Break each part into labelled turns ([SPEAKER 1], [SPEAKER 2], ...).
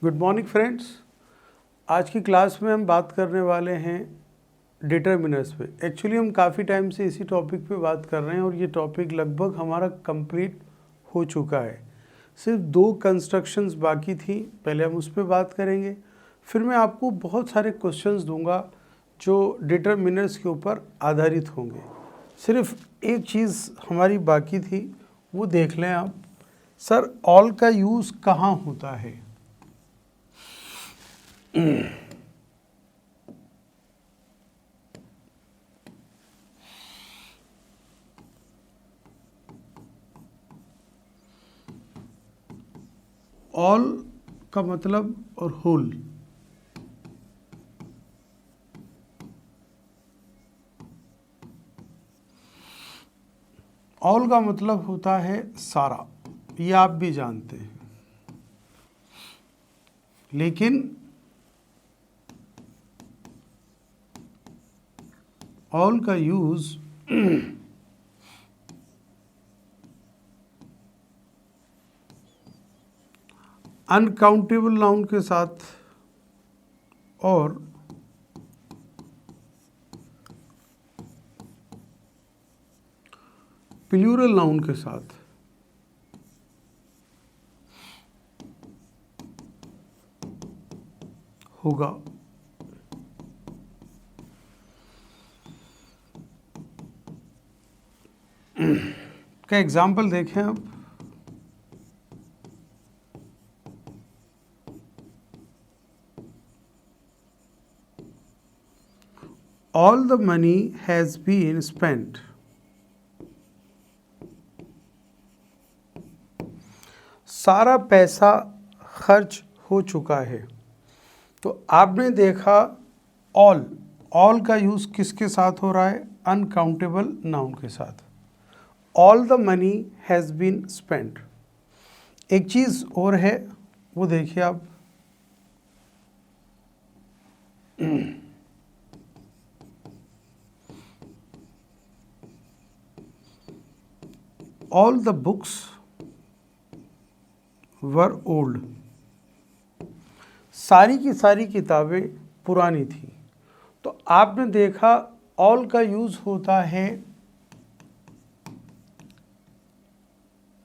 [SPEAKER 1] Good morning friends. आज की class में हम बात करने वाले हैं डिटरमिनर्स पे। एक्चुअली हम काफ़ी टाइम से इसी टॉपिक पे बात कर रहे हैं और ये टॉपिक लगभग हमारा कंप्लीट हो चुका है। सिर्फ 2 कंस्ट्रक्शंस बाकी थी, पहले हम उस पर बात करेंगे। फिर मैं आपको बहुत सारे क्वेश्चंस दूंगा जो डिटरमिनर्स के ऊपर आधारित होंगे। सिर्फ एक चीज़ हमारी बाकी थी, वो देख लें आप। सर, ऑल का यूज़ कहाँ होता है? ऑल का मतलब और होल। ऑल का मतलब होता है सारा, ये आप भी जानते हैं। लेकिन ऑल का यूज अनकाउंटेबल नाउन के साथ और प्लूरल नाउन के साथ होगा। का एग्जाम्पल देखें आप। All the money has been spent. सारा पैसा खर्च हो चुका है। तो आपने देखा ऑल, ऑल का यूज़ किसके साथ हो रहा है? अनकाउंटेबल नाउन के साथ। All the money has been spent. एक चीज़ और है, वो देखिए आप। All the books were old. सारी की सारी किताबें पुरानी थी। तो आपने देखा ऑल का यूज़ होता है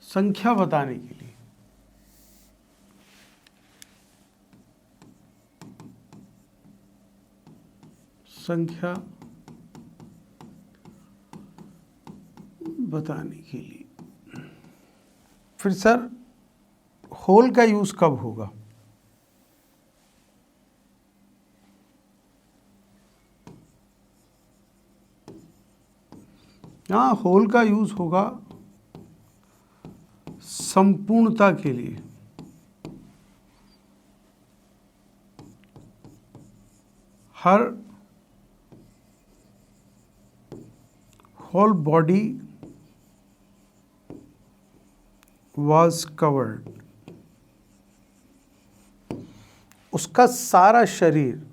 [SPEAKER 1] संख्या बताने के लिए। संख्या बताने के लिए। फिर सर, होल का यूज़ कब होगा? हाँ, होल का यूज़ होगा संपूर्णता के लिए। हर होल बॉडी was covered। उसका सारा शरीर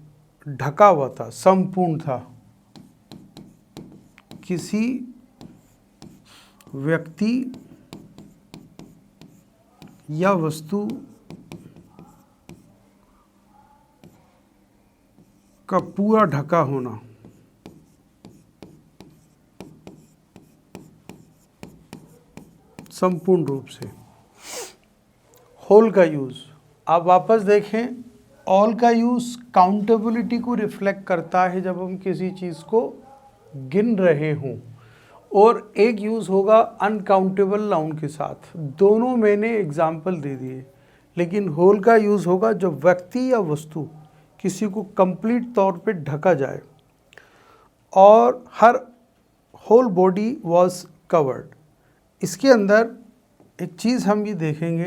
[SPEAKER 1] ढका हुआ था, संपूर्ण था। किसी व्यक्ति या वस्तु का पूरा ढका होना। संपूर्ण रूप से। होल का यूज़ आप वापस देखें। ऑल का यूज़ काउंटेबिलिटी को रिफ्लेक्ट करता है जब हम किसी चीज़ को गिन रहे हों, और एक यूज़ होगा अनकाउंटेबल नाउन के साथ। दोनों मैंने एग्जाम्पल दे दिए। लेकिन होल का यूज़ होगा जब व्यक्ति या वस्तु किसी को कंप्लीट तौर पे ढका जाए। और हर होल बॉडी वॉज कवर्ड। इसके अंदर एक चीज़ हम ये देखेंगे,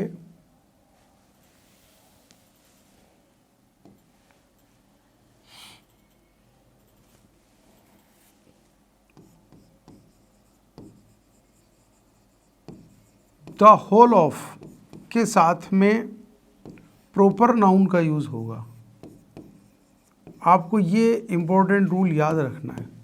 [SPEAKER 1] द होल ऑफ के साथ में प्रॉपर नाउन का यूज़ होगा। आपको ये इम्पोर्टेंट रूल याद रखना है।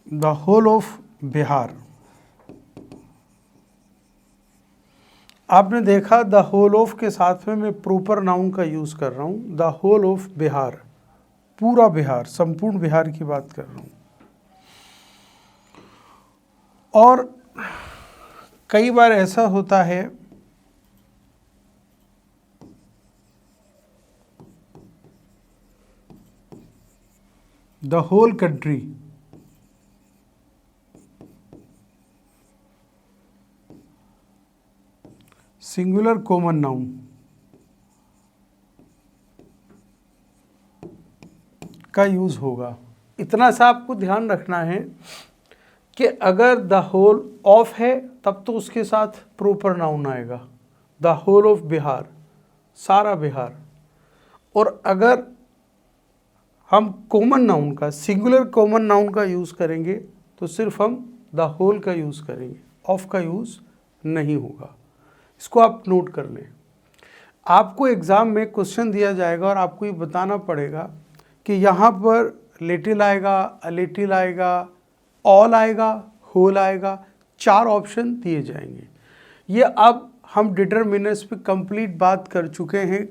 [SPEAKER 1] The whole of Bihar. आपने देखा द होल ऑफ के साथ में मैं प्रॉपर नाउन का यूज़ कर रहा हूँ। द होल ऑफ बिहार, पूरा बिहार, संपूर्ण बिहार की बात कर रहा हूँ। और कई बार ऐसा होता है the whole country, singular common noun, का यूज़ होगा। इतना सा आपको ध्यान रखना है कि अगर द होल ऑफ है तब तो उसके साथ प्रॉपर नाउन आएगा, द होल ऑफ बिहार, सारा बिहार। और अगर हम कॉमन नाउन का, सिंगुलर कॉमन नाउन का यूज़ करेंगे तो सिर्फ हम द होल का यूज़ करेंगे, ऑफ का यूज़ नहीं होगा। इसको आप नोट कर लें। आपको एग्ज़ाम में क्वेश्चन दिया जाएगा और आपको ये बताना पड़ेगा कि यहाँ पर लिटिल आएगा, अ लिटिल आएगा, ऑल आएगा, होल आएगा, 4 ऑप्शन दिए जाएंगे। ये अब हम डिटरमिनर्स पे कंप्लीट बात कर चुके हैं।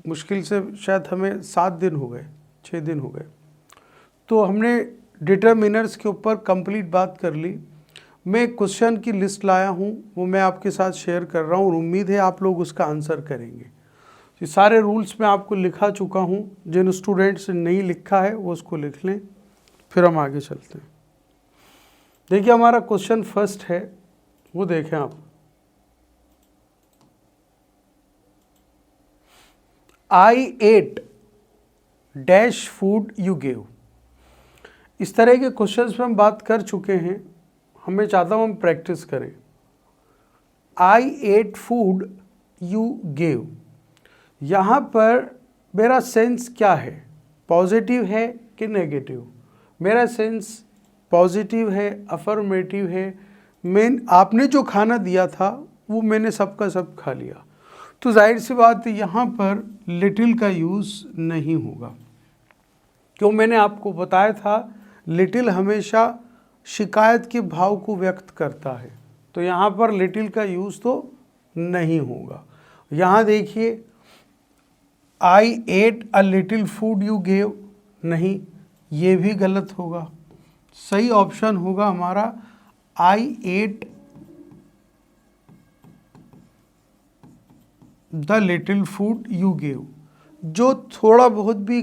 [SPEAKER 1] मुश्किल से शायद हमें 7 दिन हो गए, 6 दिन हो गए, तो हमने डिटरमिनर्स के ऊपर कंप्लीट बात कर ली। मैं क्वेश्चन की लिस्ट लाया हूँ, वो मैं आपके साथ शेयर कर रहा हूँ और उम्मीद है आप लोग उसका आंसर करेंगे। ये सारे रूल्स मैं आपको लिखा चुका हूँ, जिन स्टूडेंट्स ने नहीं लिखा है वो उसको लिख लें, फिर हम आगे चलते हैं। देखिए हमारा क्वेश्चन फर्स्ट है, वो देखें आप। I ate dash food you gave. इस तरह के क्वेश्चंस पे हम बात कर चुके हैं, हमें चाहता हूँ हम प्रैक्टिस करें। आई एट फूड यू गेव, यहाँ पर मेरा सेंस क्या है, पॉजिटिव है कि नेगेटिव? मेरा सेंस पॉजिटिव है, अफर्मेटिव है। आपने जो खाना दिया था वो मैंने सबका सब खा लिया, तो जाहिर सी बात है यहाँ पर लिटिल का यूज़ नहीं होगा। क्यों? मैंने आपको बताया था लिटिल हमेशा शिकायत के भाव को व्यक्त करता है, तो यहाँ पर लिटिल का यूज़ तो नहीं होगा। यहाँ देखिए I ate a little food you gave, नहीं, ये भी गलत होगा। सही ऑप्शन होगा हमारा I ate the little food you gave. जो थोड़ा बहुत भी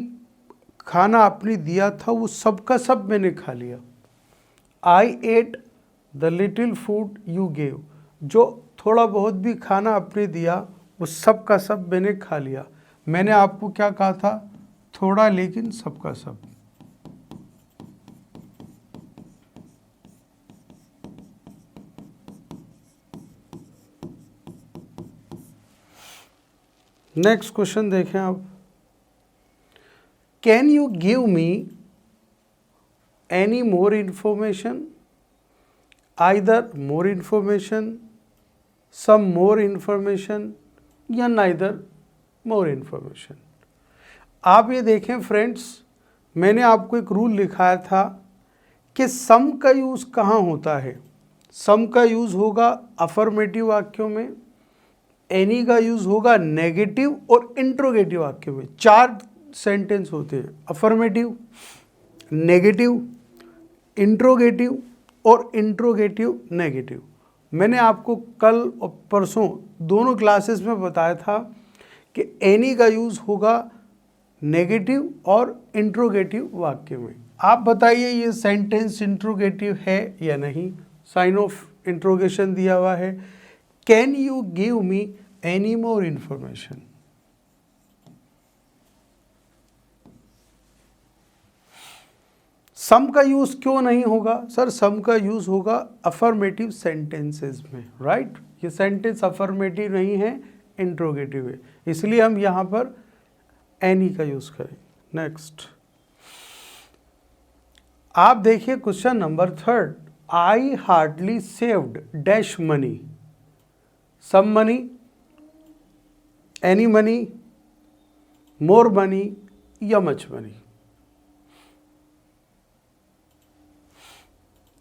[SPEAKER 1] खाना आपने दिया था वो सबका सब मैंने खा लिया। I ate the little food you gave, जो थोड़ा बहुत भी खाना आपने दिया वो सब का सब मैंने खा लिया। मैंने आपको क्या कहा था? थोड़ा लेकिन सबका सब। नेक्स्ट क्वेश्चन देखें आप। Can you give me any more information? Either more information, some more information, या नाइदर मोर इंफॉर्मेशन। आप ये देखें फ्रेंड्स, मैंने आपको एक रूल लिखाया था कि सम का यूज़ कहाँ होता है। सम का यूज़ होगा अफर्मेटिव वाक्यों में, एनी का यूज़ होगा नेगेटिव और इंट्रोगेटिव वाक्यों में। 4 सेंटेंस होते हैं, अफर्मेटिव, नेगेटिव, इंट्रोगेटिव और इंट्रोगेटिव नेगेटिव। मैंने आपको कल और परसों दोनों क्लासेस में बताया था कि एनी का यूज़ होगा नेगेटिव और इंट्रोगेटिव वाक्य में। आप बताइए ये सेंटेंस इंट्रोगेटिव है या नहीं? साइन ऑफ इंट्रोगेशन दिया हुआ है। Can you give me any more information? Some का यूज़ क्यों नहीं होगा? सर सम का यूज़ होगा अफर्मेटिव सेंटेंसेस में, राइट? ये सेंटेंस अफर्मेटिव नहीं है, इंट्रोगेटिव है, इसलिए हम यहाँ पर एनी का यूज़ करें। नेक्स्ट आप देखिए question number 3। I hardly saved dash money. Some money, any money, more money या मच मनी?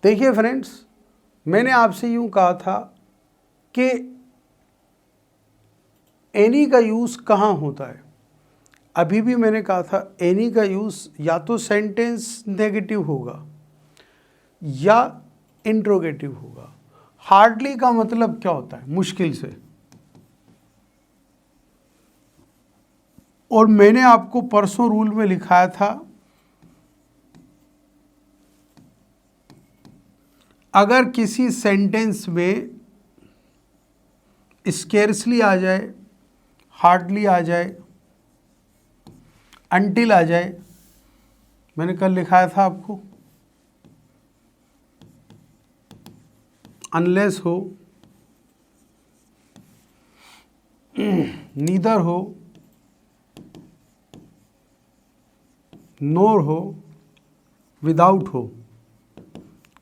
[SPEAKER 1] देखिए फ्रेंड्स, मैंने आपसे यूं कहा था कि एनी का यूज़ कहाँ होता है। अभी भी मैंने कहा था एनी का यूज़ या तो सेंटेंस नेगेटिव होगा या इंट्रोगेटिव होगा। हार्डली का मतलब क्या होता है? मुश्किल से। और मैंने आपको परसों रूल में लिखाया था, अगर किसी सेंटेंस में स्केर्सली आ जाए, हार्डली आ जाए, अनटिल आ जाए, मैंने कल लिखाया था आपको, अनलेस हो, नीदर हो, नोर हो, विदाउट हो,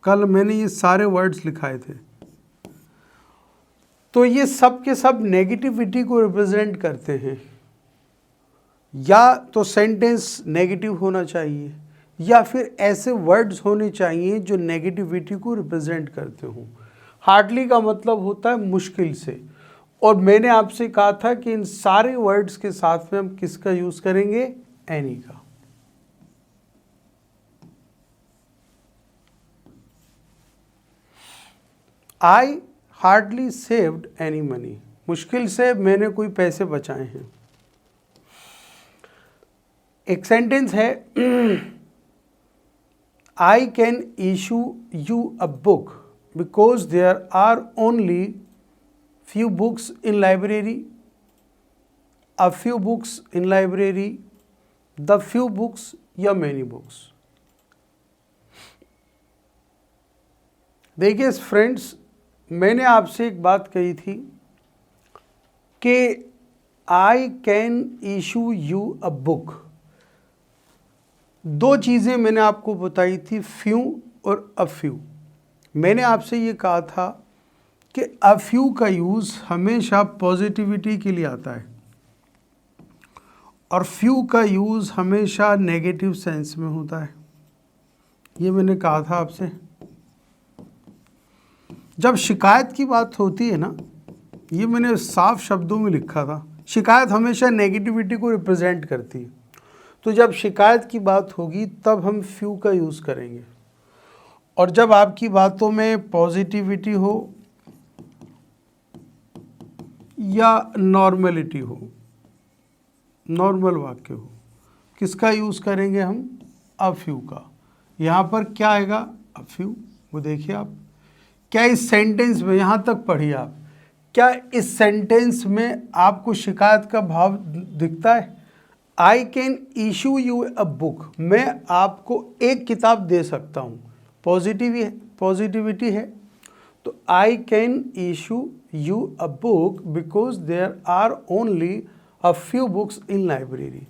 [SPEAKER 1] कल मैंने ये सारे वर्ड्स लिखाए थे। तो ये सब के सब नेगेटिविटी को रिप्रेजेंट करते हैं। या तो सेंटेंस नेगेटिव होना चाहिए या फिर ऐसे वर्ड्स होने चाहिए जो नेगेटिविटी को रिप्रेजेंट करते हों। हार्डली का मतलब होता है मुश्किल से। और मैंने आपसे कहा था कि इन सारे वर्ड्स के साथ में हम किसका यूज़ करेंगे? एनी का। आई हार्डली सेव्ड एनी मनी, मुश्किल से मैंने कोई पैसे बचाए हैं। एक सेंटेंस है, I can issue you a book because there are only few books in library, a few books in library, the few books या many books। देखिए फ्रेंड्स, मैंने आपसे एक बात कही थी कि आई can issue you a book. दो चीज़ें मैंने आपको बताई थी, फ्यू और अ फ्यू। मैंने आपसे ये कहा था कि अ फ्यू का यूज़ हमेशा पॉजिटिविटी के लिए आता है और फ्यू का यूज़ हमेशा नेगेटिव सेंस में होता है। ये मैंने कहा था आपसे। जब शिकायत की बात होती है ना, ये मैंने साफ शब्दों में लिखा था, शिकायत हमेशा नेगेटिविटी को रिप्रेजेंट करती है। तो जब शिकायत की बात होगी तब हम फ्यू का यूज़ करेंगे। और जब आपकी बातों में पॉजिटिविटी हो या नॉर्मलिटी हो, नॉर्मल वाक्य हो, किसका यूज़ करेंगे हम? अ फ्यू का। यहाँ पर क्या आएगा? A few. वो देखिए आप, क्या इस सेंटेंस में, यहाँ तक पढ़िए आप, क्या इस सेंटेंस में आपको शिकायत का भाव दिखता है? I can issue you a book, मैं आपको एक किताब दे सकता हूँ, पॉजिटिविटी है। तो I can issue you a book because there are only a few books in library.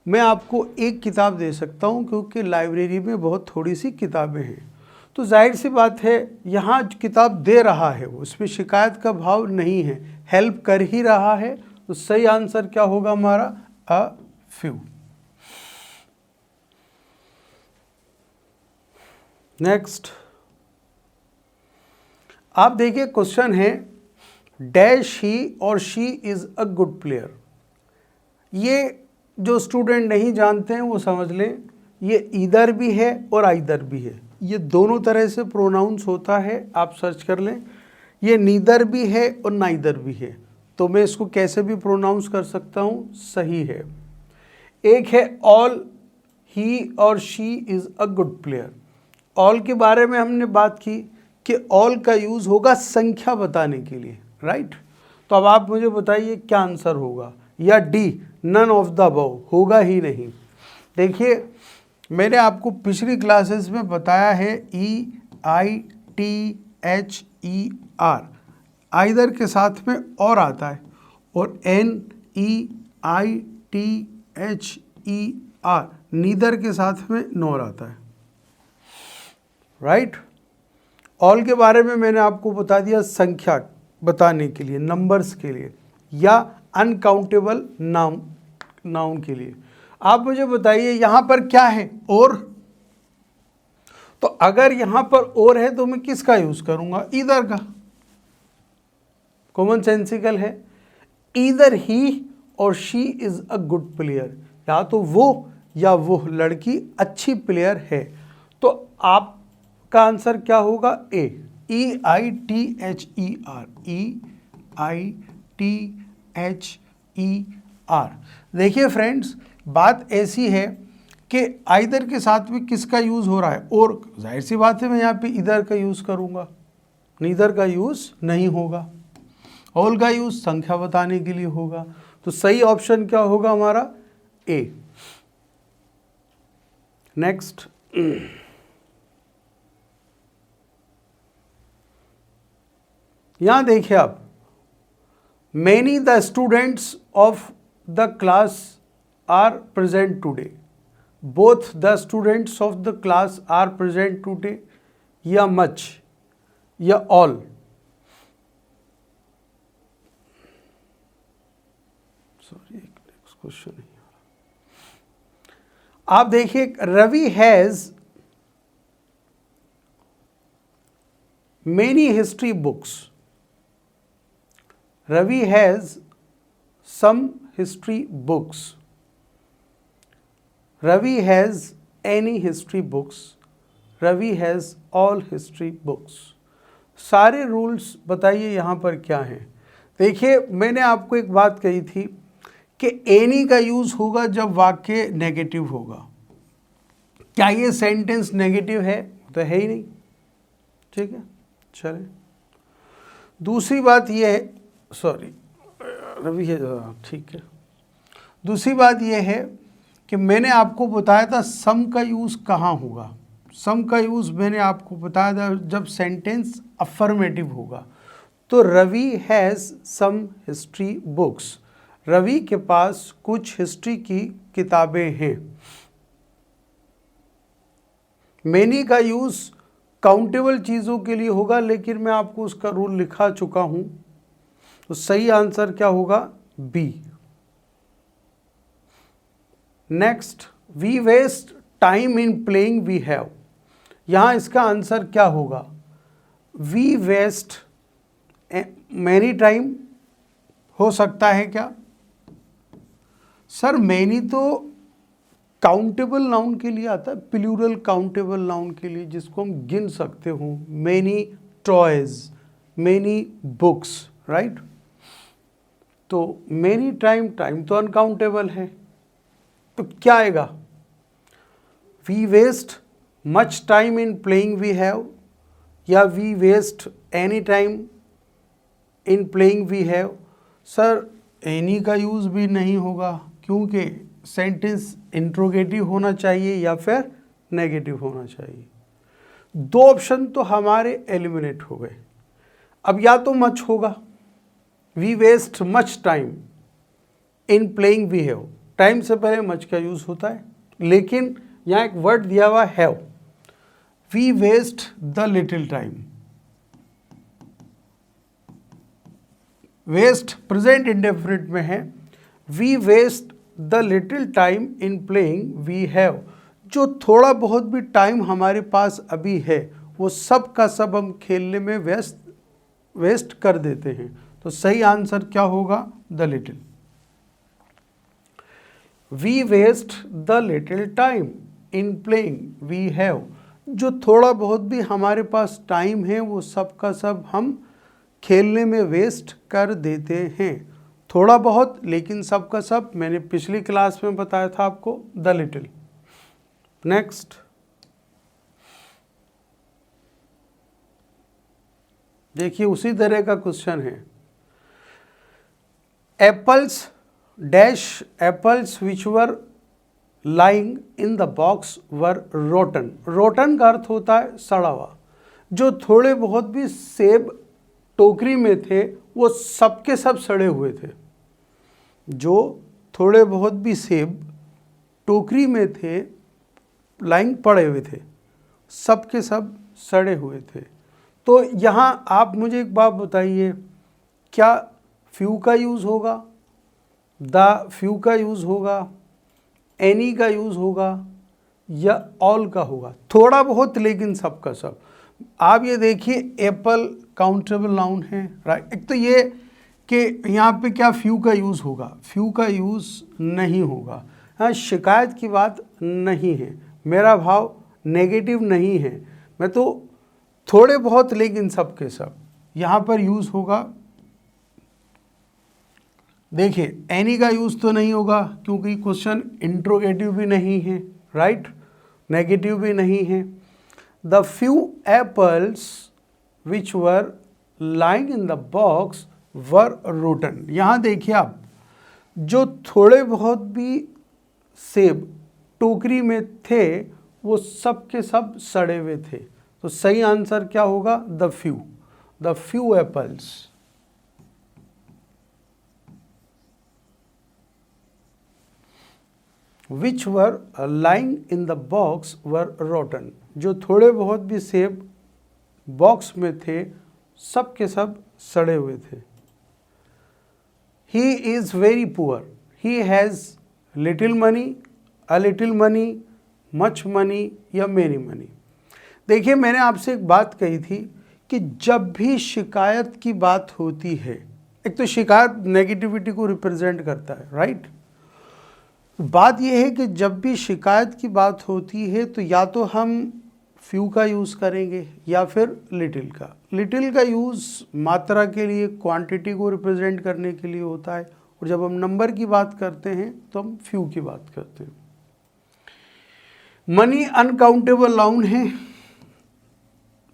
[SPEAKER 1] मैं आपको एक किताब दे सकता हूँ क्योंकि लाइब्रेरी में बहुत थोड़ी सी किताबें हैं। तो जाहिर सी बात है, यहाँ किताब दे रहा है वो, उसमें शिकायत का भाव नहीं है, हेल्प कर ही रहा है। तो सही आंसर क्या होगा हमारा? A few. नेक्स्ट आप देखिए, क्वेश्चन है, डैश ही और she is a good player. ये जो स्टूडेंट नहीं जानते हैं वो समझ लें, ये ईदर भी है और आइदर भी है। ये दोनों तरह से प्रोनाउंस होता है, आप सर्च कर लें। ये नीदर भी है और नाइदर भी है। तो मैं इसको कैसे भी प्रोनाउंस कर सकता हूँ, सही है। एक है ऑल, ही और she is a good player. All के बारे में हमने बात की कि ऑल का यूज़ होगा संख्या बताने के लिए, राइट। तो अब आप मुझे बताइए क्या आंसर होगा, या D none of the above, होगा ही नहीं। देखिए, मैंने आपको पिछली क्लासेस में बताया है EITHER, आइदर के साथ में और आता है, और NEITHER नीदर के साथ में नॉर आता है, राइट। ऑल के बारे में मैंने आपको बता दिया संख्या बताने के लिए, नंबर्स के लिए, या अनकाउंटेबल नाउन के लिए। आप मुझे बताइए यहाँ पर क्या है? और तो अगर यहां पर और है तो मैं किसका यूज करूंगा? ईदर का। कॉमन सेंसिकल है। ईदर ही और she is a good player, या तो वो या वो लड़की अच्छी प्लेयर है। तो आपका आंसर क्या होगा? ए, EITHER, EITHER। देखिए फ्रेंड्स, बात ऐसी है कि आइदर के साथ में किसका यूज हो रहा है, और जाहिर सी बात है मैं यहाँ पे इधर का यूज करूंगा, नीदर का यूज नहीं होगा। ऑल का यूज संख्या बताने के लिए होगा। तो सही ऑप्शन क्या होगा हमारा? ए। नेक्स्ट, यहां देखिए आप, many the students of the class are present today. Both the students of the class are present today, या मच, या ऑल। सॉरी, नेक्स्ट क्वेश्चन नहीं आ रहा। आप देखिए, Ravi has many history books. Ravi has some history books. Ravi has any history books. Ravi has all history books. सारे rules बताइए यहाँ पर क्या हैं। देखिए, मैंने आपको एक बात कही थी कि एनी का यूज होगा जब वाक्य नेगेटिव होगा। क्या ये सेंटेंस नेगेटिव है? तो है ही नहीं। ठीक है, चले। दूसरी बात यह है, सॉरी रवि है, ठीक है। दूसरी बात यह है कि मैंने आपको बताया था सम का यूज कहाँ होगा। सम का यूज मैंने आपको बताया था जब सेंटेंस अफर्मेटिव होगा। तो Ravi has some history books. Ravi के पास कुछ हिस्ट्री की किताबें हैं। मेनी का यूज काउंटेबल चीजों के लिए होगा, लेकिन मैं आपको उसका रूल लिखा चुका हूं। तो सही आंसर क्या होगा? B. Next, we waste time in playing we have. यहां इसका आंसर क्या होगा? वी वेस्ट मैनी टाइम हो सकता है क्या? सर मैनी तो काउंटेबल नाउन के लिए आता है, प्लूरल काउंटेबल नाउन के लिए, जिसको हम गिन सकते हो। Many toys, many books, right. तो मैनी टाइम, टाइम तो अनकाउंटेबल है, तो क्या आएगा? We waste much time in playing we have, या we waste any time in playing we have. Sir any का यूज भी नहीं होगा, क्योंकि सेंटेंस इंट्रोगेटिव होना चाहिए या फिर नेगेटिव होना चाहिए। दो ऑप्शन तो हमारे एलिमिनेट हो गए। अब या तो मच होगा, we waste much time in playing we have, time से पहले मच का यूज होता है, लेकिन यहां एक वर्ड दिया हुआ have. We waste the little time, waste present indefinite में है। We waste the little time in playing we have. जो थोड़ा बहुत भी टाइम हमारे पास अभी है, वो सब का सब हम खेलने में वेस्ट कर देते हैं। तो सही आंसर क्या होगा? The little. We waste the little time in playing we have. जो थोड़ा बहुत भी हमारे पास टाइम है, वो सब का सब हम खेलने में वेस्ट कर देते हैं। थोड़ा बहुत, लेकिन सब का सब मैंने पिछली क्लास में बताया था आपको, द लिटिल। नेक्स्ट, देखिए उसी तरह का क्वेश्चन है। Apples dash apples which were lying in the box were rotten. Rotten का अर्थ होता है सड़ा हुआ। जो थोड़े बहुत भी सेब टोकरी में थे, वो सबके सब सड़े हुए थे। जो थोड़े बहुत भी सेब टोकरी में थे, लाइन पड़े हुए थे, सब के सब सड़े हुए थे। तो यहाँ आप मुझे एक बात बताइए, क्या फ्यू का यूज़ होगा, द फ्यू का यूज़ होगा, एनी का यूज़ होगा, या ऑल का होगा, थोड़ा बहुत लेकिन सब का सब। आप ये देखिए एप्पल काउंटेबल नाउन है, राइट। एक तो ये कि यहाँ पे क्या फ्यू का यूज़ होगा, फ्यू का यूज़ नहीं होगा। हाँ, शिकायत की बात नहीं है, मेरा भाव नेगेटिव नहीं है, मैं तो थोड़े बहुत लेकिन सब के सब यहाँ पर यूज़ होगा। देखिए एनी का यूज़ तो नहीं होगा क्योंकि क्वेश्चन इंट्रोगेटिव भी नहीं है, राइट, नेगेटिव भी नहीं है। The few apples which were lying in the box were rotten. यहाँ देखिए आप, जो थोड़े बहुत भी सेब टोकरी में थे वो सब के सब सड़े हुए थे। तो सही आंसर क्या होगा, the few apples. Which were lying in the box were rotten. जो थोड़े बहुत भी सेब बॉक्स में थे सब के सब सड़े हुए थे। ही is very poor, he has little money, a little money, much money या मेनी मनी। देखिए मैंने आपसे एक बात कही थी कि जब भी शिकायत की बात होती है, एक तो शिकायत नेगेटिविटी को रिप्रेजेंट करता है, राइट। बात यह है कि जब भी शिकायत की बात होती है तो या तो हम फ्यू का यूज़ करेंगे या फिर लिटिल का। लिटिल का यूज़ मात्रा के लिए, क्वांटिटी को रिप्रेजेंट करने के लिए होता है, और जब हम नंबर की बात करते हैं तो हम फ्यू की बात करते हैं। मनी अनकाउंटेबल नाउन है,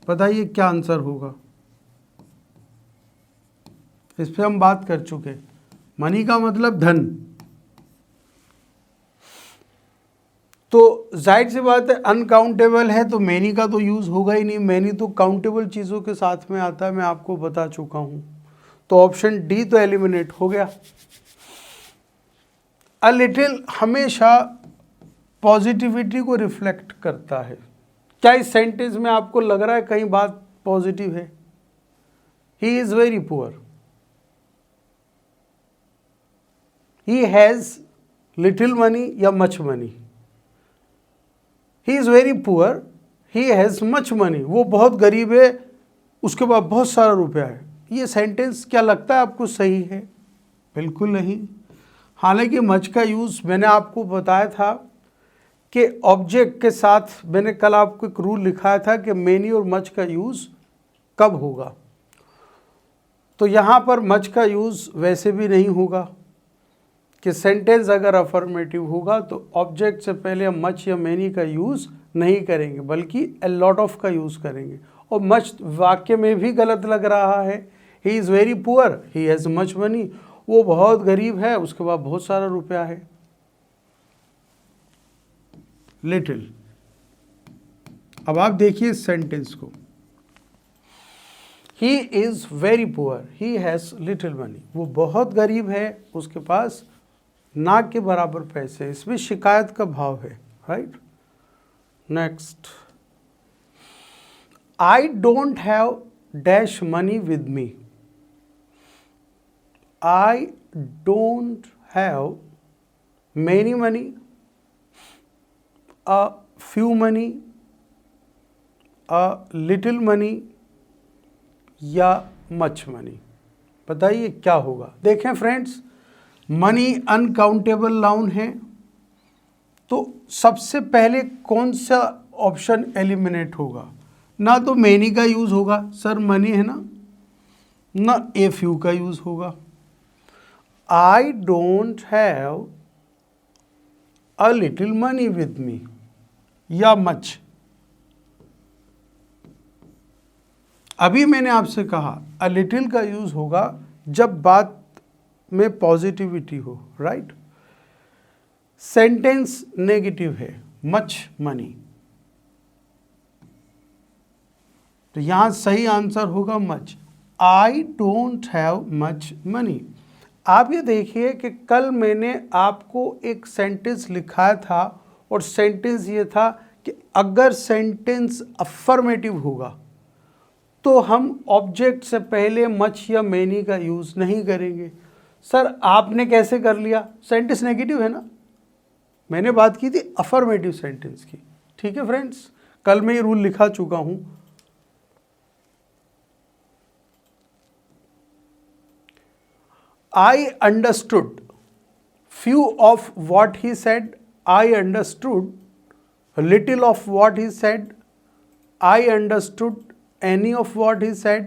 [SPEAKER 1] बताइए क्या आंसर होगा। इस पे हम बात कर चुके। मनी का मतलब धन, तो जाहिर सी बात है अनकाउंटेबल है तो मैनी का तो यूज़ होगा ही नहीं। मैनी तो काउंटेबल चीज़ों के साथ में आता है, मैं आपको बता चुका हूँ। तो ऑप्शन डी तो एलिमिनेट हो गया। अ लिटिल हमेशा पॉजिटिविटी को रिफ्लेक्ट करता है। क्या इस सेंटेंस में आपको लग रहा है कहीं बात पॉजिटिव है? He is very poor, he has little money या much money. He is very poor, he has much money, वो बहुत गरीब है, उसके पास बहुत सारा रुपया है। ये सेंटेंस क्या लगता है आपको सही है? बिल्कुल नहीं। हालांकि मच का यूज़ मैंने आपको बताया था कि ऑब्जेक्ट के साथ, मैंने कल आपको एक रूल लिखाया था कि मेनी और मच का यूज़ कब होगा। तो यहाँ पर मच का यूज़ वैसे भी नहीं होगा कि सेंटेंस अगर अफर्मेटिव होगा तो ऑब्जेक्ट से पहले हम मच या मैनी का यूज़ नहीं करेंगे बल्कि अ लॉट ऑफ का यूज़ करेंगे। और मच वाक्य में भी गलत लग रहा है। He is very poor, he has much money, वो बहुत गरीब है, उसके पास बहुत सारा रुपया है। लिटिल, अब आप देखिए सेंटेंस को, ही is very poor, he has little money, वो बहुत गरीब है, उसके पास ना के बराबर पैसे हैं। इसमें शिकायत का भाव है, right. Next, I don't have dash money with me. I don't have many money, a few money, a little money या मच मनी। बताइए क्या होगा। देखें फ्रेंड्स, मनी अनकाउंटेबल नाउन है तो सबसे पहले कौन सा ऑप्शन एलिमिनेट होगा? ना तो मैनी का यूज़ होगा, सर मनी है ना ए फ्यू का यूज़ होगा। I don't have a little money with me या मच। अभी मैंने आपसे कहा अ लिटिल का यूज़ होगा जब बात में पॉजिटिविटी हो, राइट। सेंटेंस नेगेटिव है, मच मनी, तो यहां सही आंसर होगा much. I don't have much money. आप ये देखिए कि कल मैंने आपको एक सेंटेंस लिखाया था और सेंटेंस ये था कि अगर सेंटेंस अफर्मेटिव होगा तो हम ऑब्जेक्ट से पहले मच या मैनी का यूज़ नहीं करेंगे। सर आपने कैसे कर लिया? सेंटेंस नेगेटिव है ना, मैंने बात की थी अफर्मेटिव सेंटेंस की। ठीक है फ्रेंड्स, कल मैं ये रूल लिखा चुका हूं। I understood few of what he said. I understood a little of what he said. I understood any of what he said.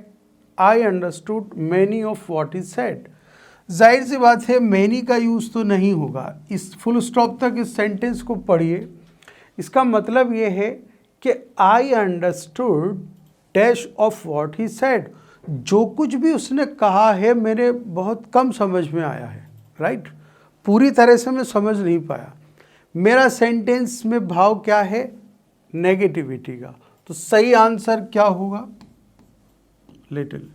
[SPEAKER 1] I understood many of what he said. जाहिर सी बात है many का use तो नहीं होगा। इस full stop तक इस सेंटेंस को पढ़िए। इसका मतलब ये है कि I understood dash of what he said. जो कुछ भी उसने कहा है मेरे बहुत कम समझ में आया है, राइट? पूरी तरह से मैं समझ नहीं पाया। मेरा सेंटेंस में भाव क्या है? नेगेटिविटी का। तो सही आंसर क्या होगा? Little.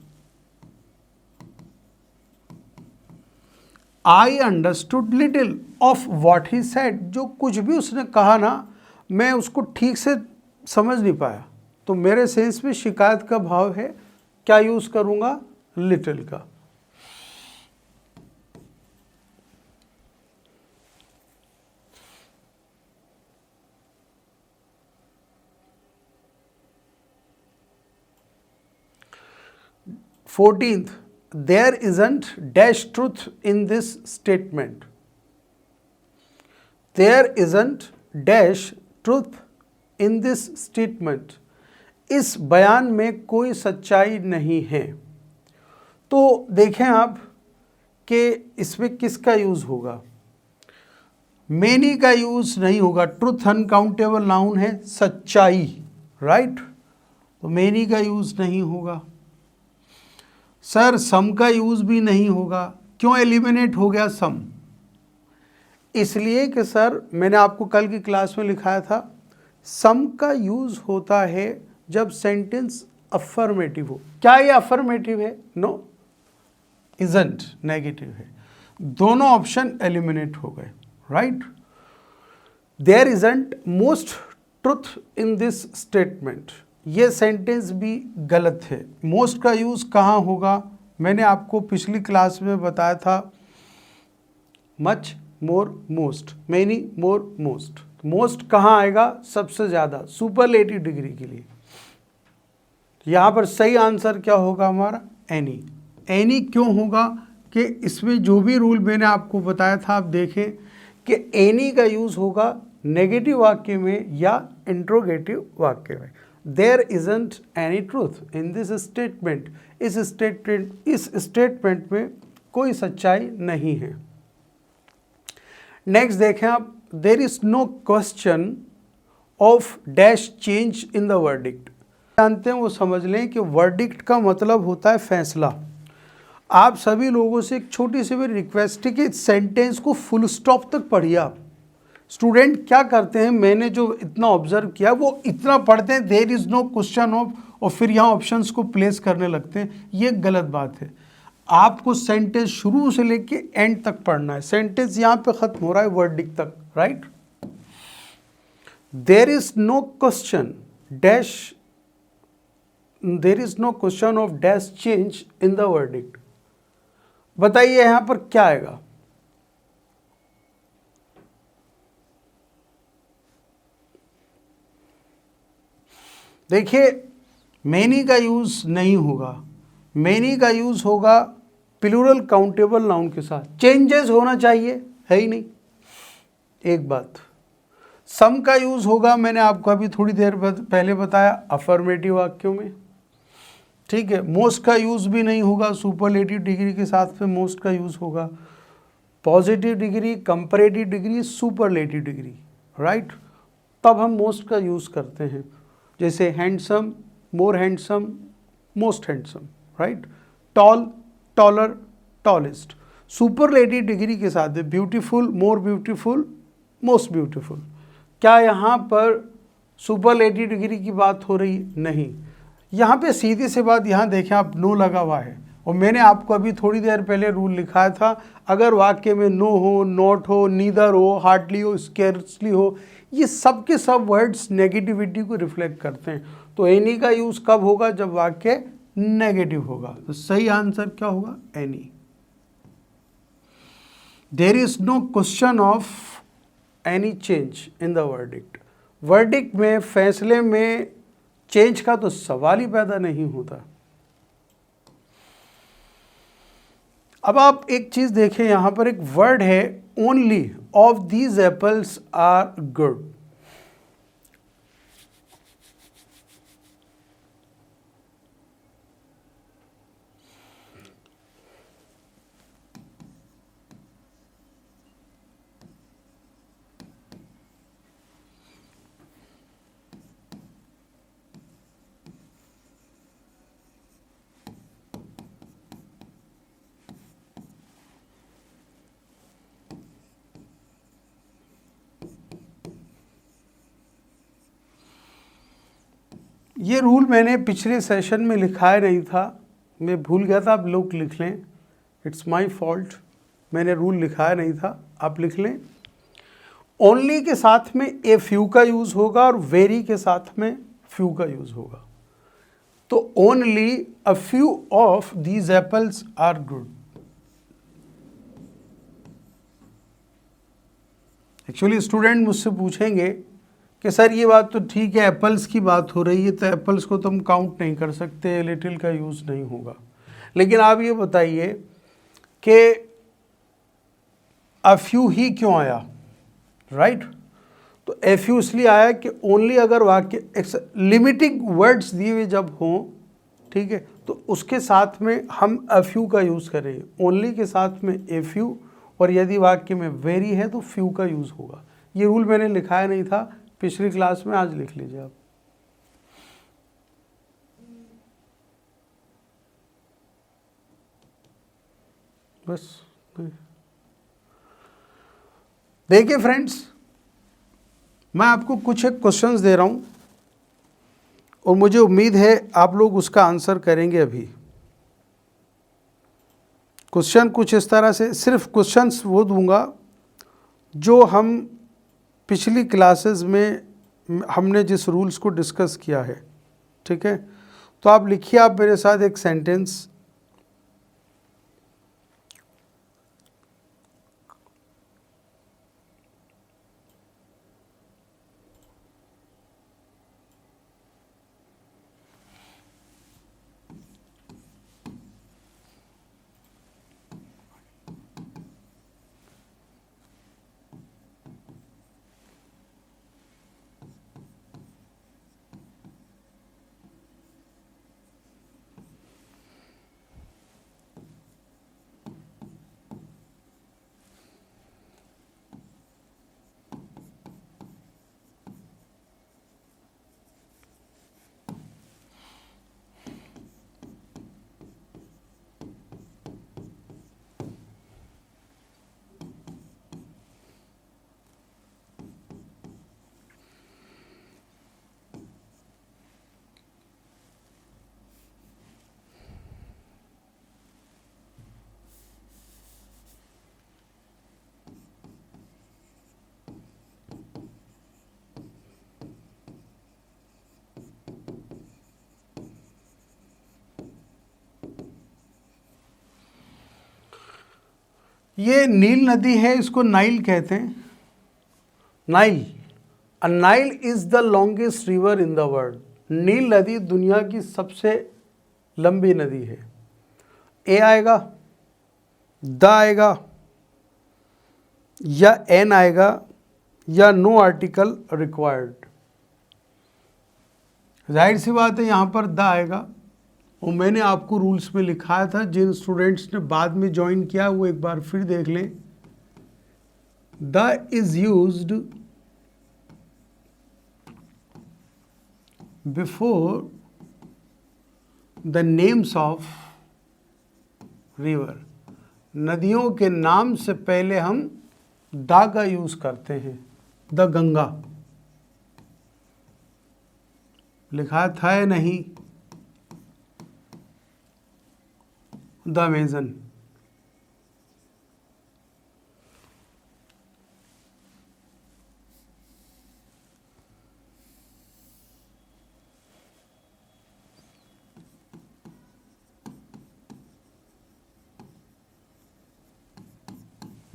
[SPEAKER 1] I understood little of what he said. जो कुछ भी उसने कहा ना, मैं उसको ठीक से समझ नहीं पाया। तो मेरे सेंस में शिकायत का भाव है, क्या यूज करूंगा? लिटिल का। Fourteenth, there isn't dash truth in this statement. There isn't dash truth in this statement. इस बयान में कोई सच्चाई नहीं है। तो देखें आप कि इसमें किसका यूज़ होगा? मेनी का यूज़ नहीं होगा। ट्रुथ अनकाउंटेबल नाउन है, सच्चाई, राइट? तो मेनी का यूज़ नहीं होगा। सर सम का यूज़ भी नहीं होगा। क्यों एलिमिनेट हो गया सम? इसलिए कि सर मैंने आपको कल की क्लास में लिखाया था, सम का यूज़ होता है जब सेंटेंस अफर्मेटिव हो। क्या ये अफर्मेटिव है? नो, इजंट नेगेटिव है। दोनों ऑप्शन एलिमिनेट हो गए, right? There isn't most truth in this statement. ये सेंटेंस भी गलत है। मोस्ट का यूज़ कहाँ होगा? मैंने आपको पिछली क्लास में बताया था, मच, मोर, मोस्ट, मेनी, मोर, मोस्ट। मोस्ट कहाँ आएगा? सबसे ज़्यादा, सुपरलेटिव डिग्री के लिए। यहाँ पर सही आंसर क्या होगा हमारा? एनी। एनी क्यों होगा? कि इसमें जो भी रूल मैंने आपको बताया था, आप देखें कि एनी का यूज़ होगा नेगेटिव वाक्य में या इंट्रोगेटिव वाक्य में। There isn't any truth in this statement. इस स्टेटमेंट में कोई सच्चाई नहीं है। नेक्स्ट देखें आप, there is no question of dash change in the verdict. जानते हैं वो समझ लें कि वर्डिक्ट का मतलब होता है फैसला। आप सभी लोगों से एक छोटी सी भी रिक्वेस्ट है कि सेंटेंस को फुल स्टॉप तक पढ़िए। आप स्टूडेंट क्या करते हैं, मैंने जो इतना ऑब्जर्व किया, वो इतना पढ़ते हैं there is no question of, और फिर यहाँ ऑप्शंस को प्लेस करने लगते हैं। ये गलत बात है। आपको सेंटेंस शुरू से लेके एंड तक पढ़ना है। सेंटेंस यहाँ पे खत्म हो रहा है वर्डिक्ट तक, right? There is no question dash, there is no question of dash change in the verdict. बताइए यहां पर क्या आएगा? देखिए मैनी का यूज नहीं होगा। मैनी का यूज होगा प्लूरल काउंटेबल नाउन के साथ। चेंजेस होना चाहिए, है ही नहीं। एक बात, सम का यूज होगा, मैंने आपको अभी थोड़ी देर पहले बताया, अफर्मेटिव वाक्यों में, ठीक है। मोस्ट का यूज़ भी नहीं होगा। सुपरलेटिव डिग्री के साथ में मोस्ट का यूज़ होगा। Positive degree, comparative degree, superlative degree, right? तब हम मोस्ट का यूज़ करते हैं। जैसे handsome, more handsome, most handsome, right? Tall, taller, tallest. Superlative degree के साथ में beautiful, more beautiful, most beautiful. क्या यहाँ पर सुपरलेटिव डिग्री की बात हो रही? नहीं। यहाँ पे सीधी सी बात, यहाँ देखें आप, नो लगा हुआ है। और मैंने आपको अभी थोड़ी देर पहले रूल लिखाया था, अगर वाक्य में नो हो, नॉट हो, नीदर हो, हार्डली हो, स्केर्सली हो, ये सब के सब वर्ड्स नेगेटिविटी को रिफ्लेक्ट करते हैं। तो एनी का यूज़ कब होगा? जब वाक्य नेगेटिव होगा। तो सही आंसर क्या होगा? Any. There is no question of any change in the verdict. Verdict में, फैसले में चेंज का तो सवाल ही पैदा नहीं होता। अब आप एक चीज देखें, यहां पर एक वर्ड है only of these apples are good. ये रूल मैंने पिछले सेशन में लिखाया नहीं था, मैं भूल गया था, आप लोग लिख लें, इट्स माय फॉल्ट, मैंने रूल लिखाया नहीं था, आप लिख लें। ओनली के साथ में ए फ्यू का यूज होगा और वेरी के साथ में फ्यू का यूज होगा। तो only a few of these apples are good. Actually student मुझसे पूछेंगे कि सर ये बात तो ठीक है, एप्पल्स की बात हो रही है तो एप्पल्स को तो हम काउंट नहीं कर सकते, लिटिल का यूज़ नहीं होगा। लेकिन आप ये बताइए कि अ फ्यू ही क्यों आया, राइट? तो ए फ्यू इसलिए आया कि ओनली अगर वाक्य लिमिटिंग वर्ड्स दिए हुए जब हों, ठीक है, तो उसके साथ में हम अ फ्यू का यूज़ करें, ओनली के साथ में ए फ्यू, और यदि वाक्य में वेरी है तो फ्यू का यूज़ होगा। ये रूल मैंने लिखाया नहीं था पिछली क्लास में, आज लिख लीजिए आप। बस देखिए फ्रेंड्स, मैं आपको कुछ एक क्वेश्चंस दे रहा हूं और मुझे उम्मीद है आप लोग उसका आंसर करेंगे। अभी क्वेश्चन कुछ इस तरह से, सिर्फ क्वेश्चंस वो दूंगा जो हम पिछली क्लासेस में हमने जिस रूल्स को डिस्कस किया है, ठीक है? तो आप लिखिए, आप मेरे साथ एक सेंटेंस, ये नील नदी है, इसको नाइल कहते हैं, Nile. A Nile is the longest river in the world. नील नदी दुनिया की सबसे लंबी नदी है। ए आएगा, द आएगा, या एन आएगा, या नो आर्टिकल रिक्वायर्ड। जाहिर सी बात है यहाँ पर द आएगा, और मैंने आपको रूल्स में लिखाया था, जिन स्टूडेंट्स ने बाद में ज्वाइन किया वो एक बार फिर देख लें। The is used before the names of river. नदियों के नाम से पहले हम द का यूज करते हैं। द गंगा लिखा था या नहीं, द अमेजन,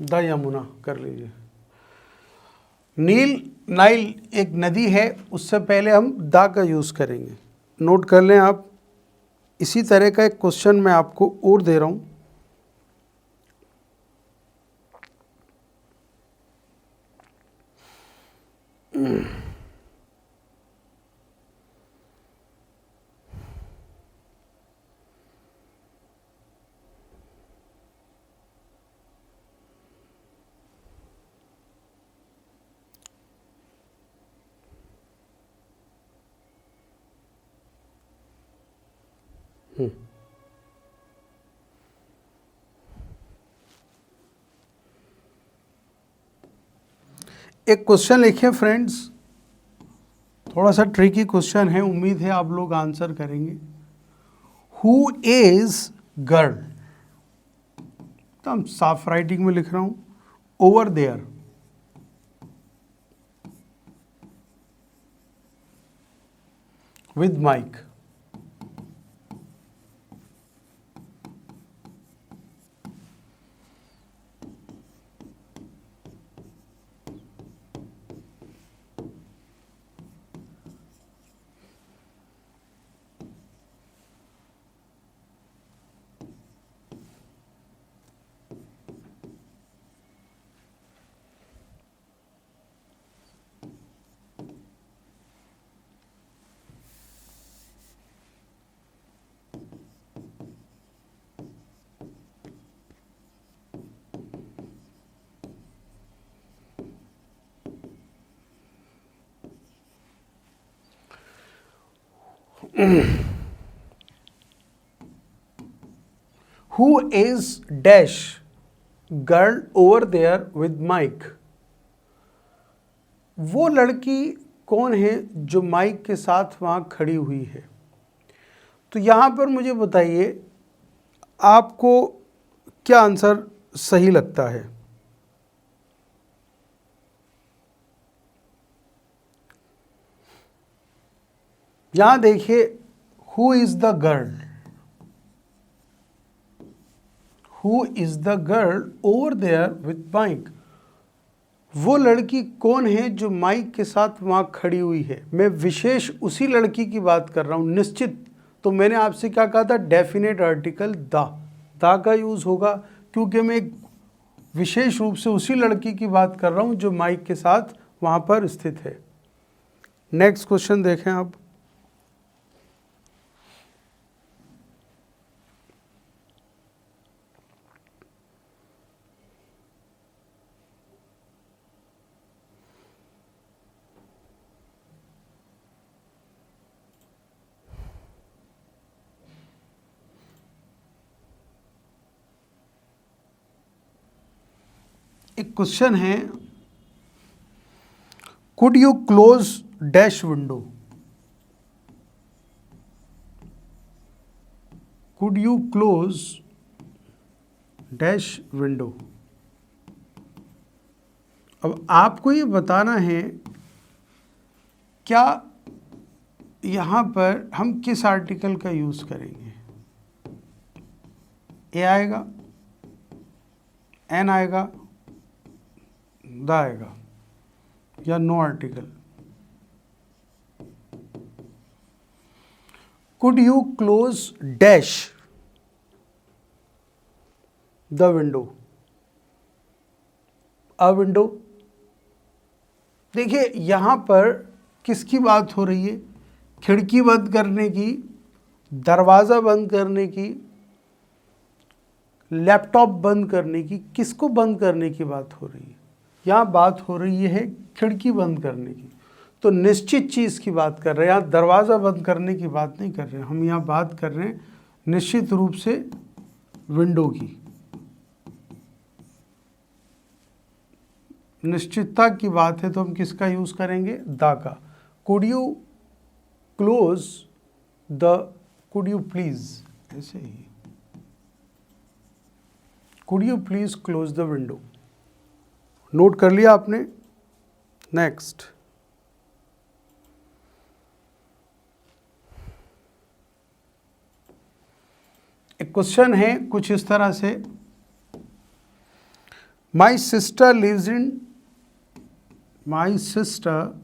[SPEAKER 1] द यमुना कर लीजिए। नील नाइल एक नदी है, उससे पहले हम दा का यूज़ करेंगे। नोट कर लें आप। इसी तरह का एक क्वेश्चन मैं आपको और दे रहा हूँ। एक क्वेश्चन लिखे फ्रेंड्स, थोड़ा सा ट्रिकी क्वेश्चन है, उम्मीद है आप लोग आंसर करेंगे। हु इज गर्ल, एकदम साफ राइटिंग में लिख रहा हूं, over there with Mike. Who is dash girl over there with Mike? वो लड़की कौन है जो माइक के साथ वहाँ खड़ी हुई है? तो यहाँ पर मुझे बताइए आपको क्या आंसर सही लगता है? यहाँ देखिए, who is the girl, who is the girl over there with Mike. वो लड़की कौन है जो माइक के साथ वहाँ खड़ी हुई है? मैं विशेष उसी लड़की की बात कर रहा हूँ, निश्चित। तो मैंने आपसे क्या कहा था? डेफिनेट आर्टिकल दा का यूज़ होगा, क्योंकि मैं एक विशेष रूप से उसी लड़की की बात कर रहा हूँ जो माइक के साथ वहाँ पर स्थित है। नेक्स्ट क्वेश्चन देखें आप। एक क्वेश्चन है, could you close dash window? Could you close dash window? अब आपको ये बताना है क्या यहाँ पर हम किस आर्टिकल का यूज़ करेंगे। ए आएगा, एन आएगा, द आएगा, या no article? Could you close dash the window? A window. देखिए यहां पर किसकी बात हो रही है? खिड़की बंद करने की, दरवाज़ा बंद करने की, लैपटॉप बंद करने की, किसको बंद करने की बात हो रही है? यहाँ बात हो रही है खिड़की बंद करने की। तो निश्चित चीज़ की बात कर रहे हैं, यहाँ दरवाज़ा बंद करने की बात नहीं कर रहे हैं हम, यहाँ बात कर रहे हैं निश्चित रूप से विंडो की। निश्चितता की बात है तो हम किसका यूज़ करेंगे? दा का। Could you close the, could you please, ऐसे ही, could you please close the window. Note कर लिया आपने? नेक्स्ट, एक क्वेश्चन है कुछ इस तरह से, my sister lives in my sister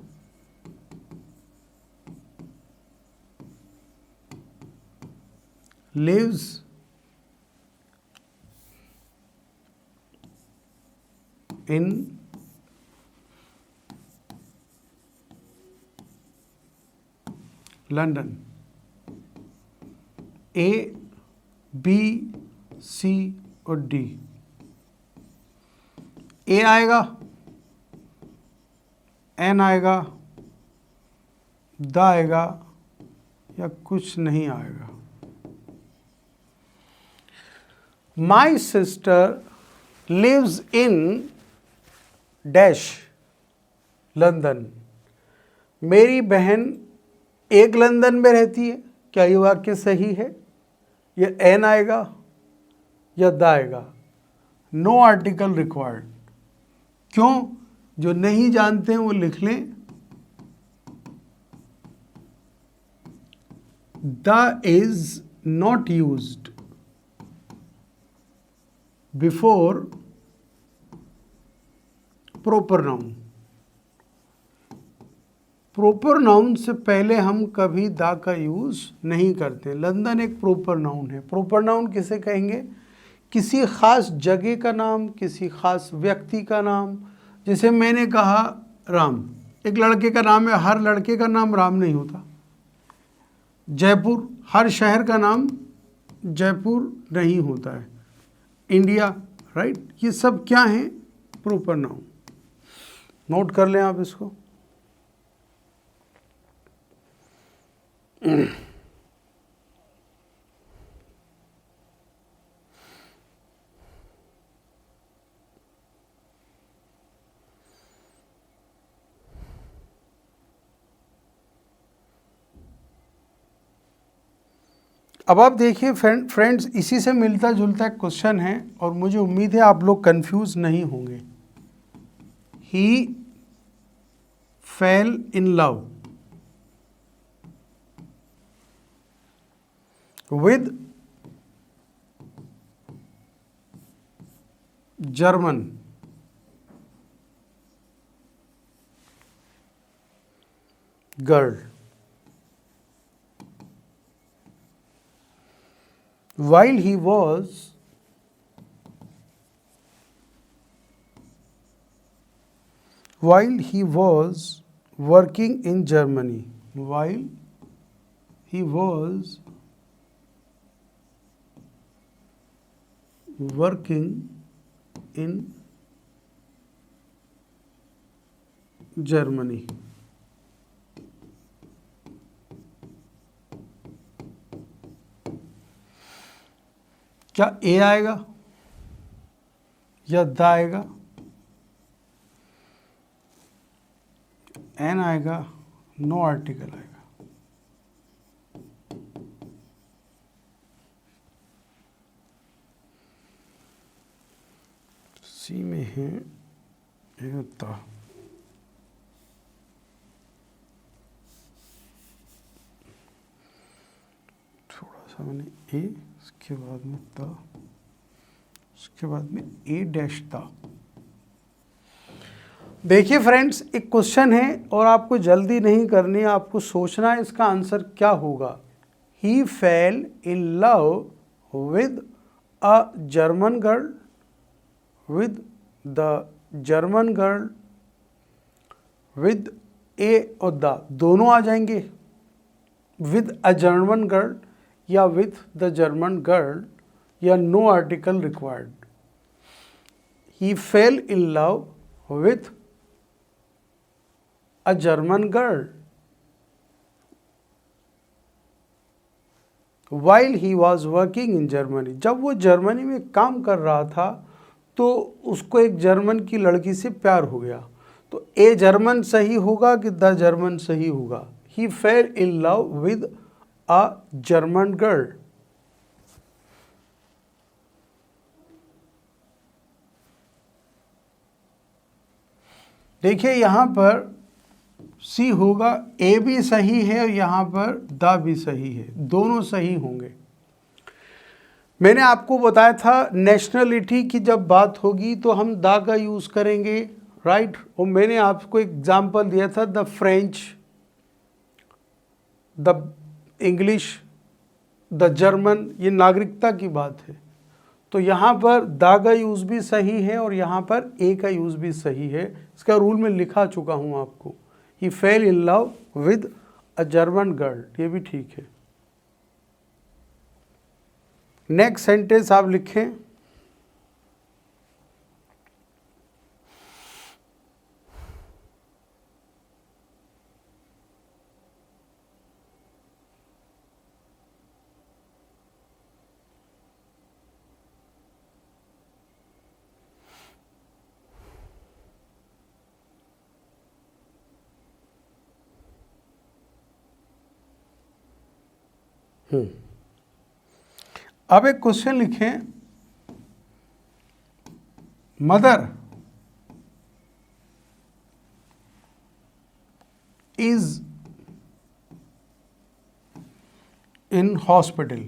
[SPEAKER 1] lives in London. A, B, C और D. A आएगा, N आएगा, द आएगा या कुछ नहीं आएगा. My sister lives in dash London. मेरी बहन एक लंदन में रहती है. क्या ये वाक्य सही है? ये एन आएगा या द आएगा? No article required. क्यों? जो नहीं जानते हैं वो लिख लें. The is not used before proper noun. Proper noun से पहले हम कभी द का यूज नहीं करते. लंदन एक प्रॉपर नाउन है. प्रॉपर नाउन किसे कहेंगे? किसी खास जगह का नाम, किसी खास व्यक्ति का नाम. जैसे मैंने कहा राम, एक लड़के का नाम है. हर लड़के का नाम राम नहीं होता. जयपुर, हर शहर का नाम जयपुर नहीं होता है. India, right. ये सब क्या है? Proper noun. नोट कर लें आप इसको. अब आप देखिए फ्रेंड्स, इसी से मिलता जुलता एक क्वेश्चन है और मुझे उम्मीद है आप लोग कंफ्यूज नहीं होंगे. He fell in love with German girl. While he was working in Germany, while he was working in Germany. क्या ए आएगा या द आएगा? एन आएगा, नो आर्टिकल आएगा. सी में है द. थोड़ा सा मैंने ए, उसके बाद में द, उसके बाद में ए डैश द. देखिए फ्रेंड्स, एक क्वेश्चन है और आपको जल्दी नहीं करनी है, आपको सोचना है इसका आंसर क्या होगा. He fell in love with a German girl, with the German girl, with A और द दोनों आ जाएंगे. विद अ जर्मन गर्ल या विथ द जर्मन गर्ल या no article required. He fell in love with a German girl while he was working in Germany. जब वो Germany में काम कर रहा था तो उसको एक जर्मन की लड़की से प्यार हो गया. तो ए जर्मन सही होगा कि द जर्मन सही होगा? He fell in love with a German girl. देखिए यहाँ पर सी होगा, ए भी सही है और यहाँ पर द भी सही है, दोनों सही होंगे. मैंने आपको बताया था नेशनलिटी की जब बात होगी तो हम द का यूज़ करेंगे राइट। और मैंने आपको एग्जाम्पल दिया था the French, the English, the German, ये नागरिकता की बात है। तो यहाँ पर द का यूज़ भी सही है और यहाँ पर ए का यूज़ भी सही है। इसका रूल में लिखा चुका हूँ आपको। He fell in love with a German girl, ये भी ठीक है। नेक्स्ट सेंटेंस आप लिखें, अब एक क्वेश्चन लिखें, mother is in hospital,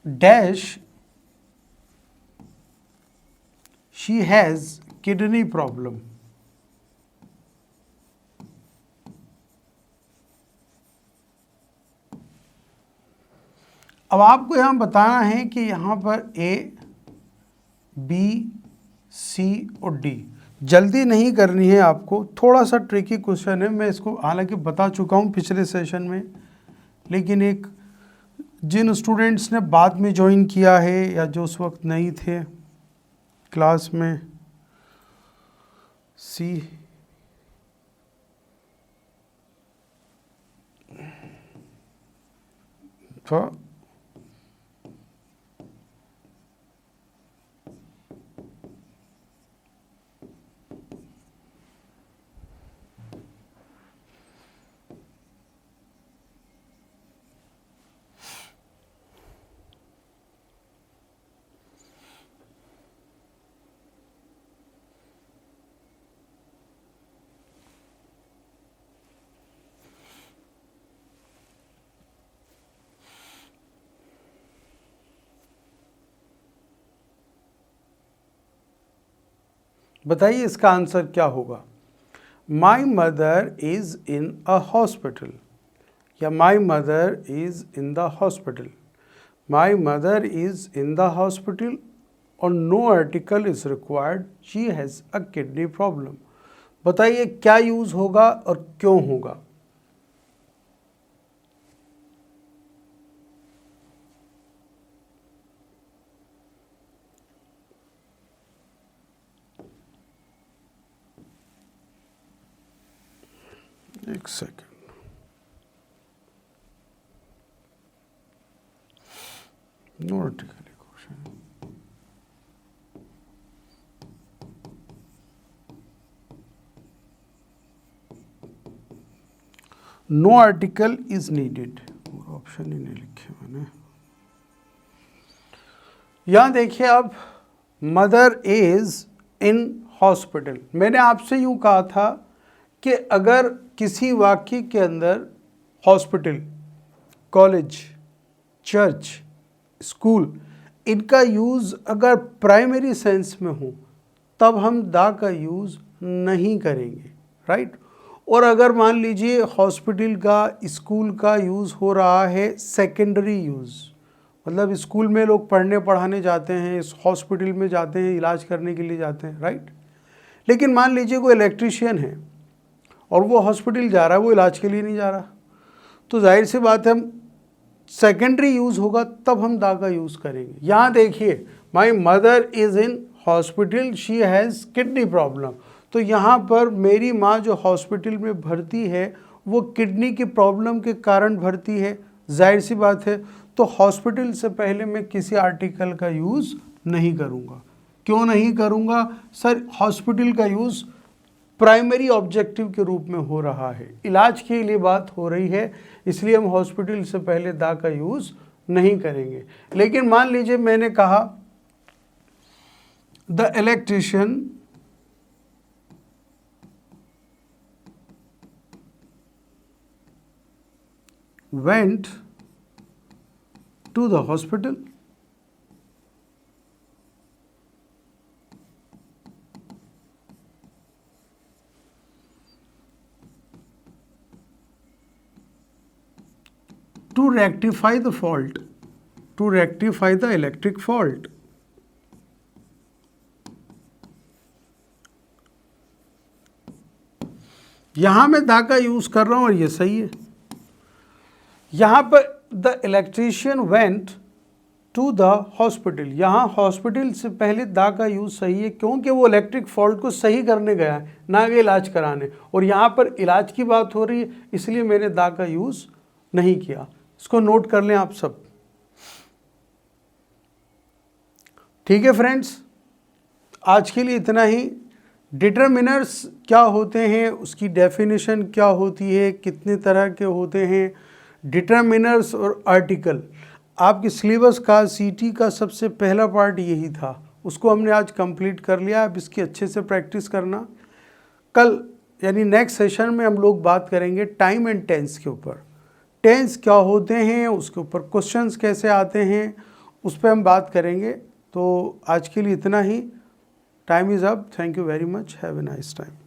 [SPEAKER 1] dash she has kidney problem. अब आपको यहाँ बताना है कि यहाँ पर ए, बी, सी और डी। जल्दी नहीं करनी है आपको, थोड़ा सा ट्रिकी क्वेश्चन है, मैं इसको हालांकि बता चुका हूँ पिछले सेशन में, लेकिन एक जिन स्टूडेंट्स ने बाद में ज्वाइन किया है या जो उस वक्त नहीं थे क्लास में, सी तो बताइए इसका आंसर क्या होगा। My mother is in a hospital, या my mother is in the hospital, my mother is in the hospital और no article is required, she has a kidney problem. बताइए क्या यूज़ होगा और क्यों होगा। एक second, no article question, no article is needed, option ही नहीं लिखे मैंने। यहां देखिए आप, मदर इज इन हॉस्पिटल, मैंने आपसे यूं कहा था कि अगर किसी वाक्य के अंदर हॉस्पिटल, कॉलेज, चर्च, स्कूल, इनका यूज़ अगर प्राइमरी सेंस में हो तब हम द का यूज़ नहीं करेंगे, राइट। और अगर मान लीजिए हॉस्पिटल का, स्कूल का यूज़ हो रहा है सेकेंडरी यूज़, मतलब स्कूल में लोग पढ़ने पढ़ाने जाते हैं, इस हॉस्पिटल में जाते हैं, इलाज करने के लिए जाते हैं, राइट। लेकिन मान लीजिए कोई इलेक्ट्रीशियन है और वो हॉस्पिटल जा रहा है, वो इलाज के लिए नहीं जा रहा, तो जाहिर सी बात है हम सेकेंडरी यूज़ होगा तब हम द का यूज़ करेंगे। यहाँ देखिए, माई mother is in hospital, she has kidney problem, तो यहाँ पर मेरी माँ जो हॉस्पिटल में भर्ती है वो किडनी की प्रॉब्लम के कारण भर्ती है, जाहिर सी बात है। तो हॉस्पिटल से पहले मैं किसी आर्टिकल का यूज़ नहीं करूँगा। क्यों नहीं करूँगा सर? हॉस्पिटल का यूज़ प्राइमरी ऑब्जेक्टिव के रूप में हो रहा है, इलाज के लिए बात हो रही है, इसलिए हम हॉस्पिटल से पहले द का यूज़ नहीं करेंगे। लेकिन मान लीजिए मैंने कहा the electrician went to the hospital, to rectify the fault, to rectify the electric fault. यहां मैं द का यूज कर रहा हूं और ये सही है। यहां पर the electrician went to the hospital, यहाँ हॉस्पिटल से पहले द का यूज सही है क्योंकि वो इलेक्ट्रिक फॉल्ट को सही करने गया है, ना कि इलाज कराने, और यहाँ पर इलाज की बात हो रही है इसलिए मैंने द का यूज नहीं किया। इसको नोट कर लें आप सब। ठीक है फ्रेंड्स, आज के लिए इतना ही। डिटरमिनर्स क्या होते हैं, उसकी डेफिनेशन क्या होती है, कितने तरह के होते हैं डिटरमिनर्स और आर्टिकल, आपके सिलेबस का सीटी का सबसे पहला पार्ट यही था, उसको हमने आज कंप्लीट कर लिया। अब इसकी अच्छे से प्रैक्टिस करना। कल यानी नेक्स्ट सेशन में हम लोग बात करेंगे टाइम एंड टेंस के ऊपर। टेंस क्या होते हैं, उसके ऊपर क्वेश्चंस कैसे आते हैं, उस पर हम बात करेंगे। तो आज के लिए इतना ही। Time is up. Thank you very much. Have a nice time.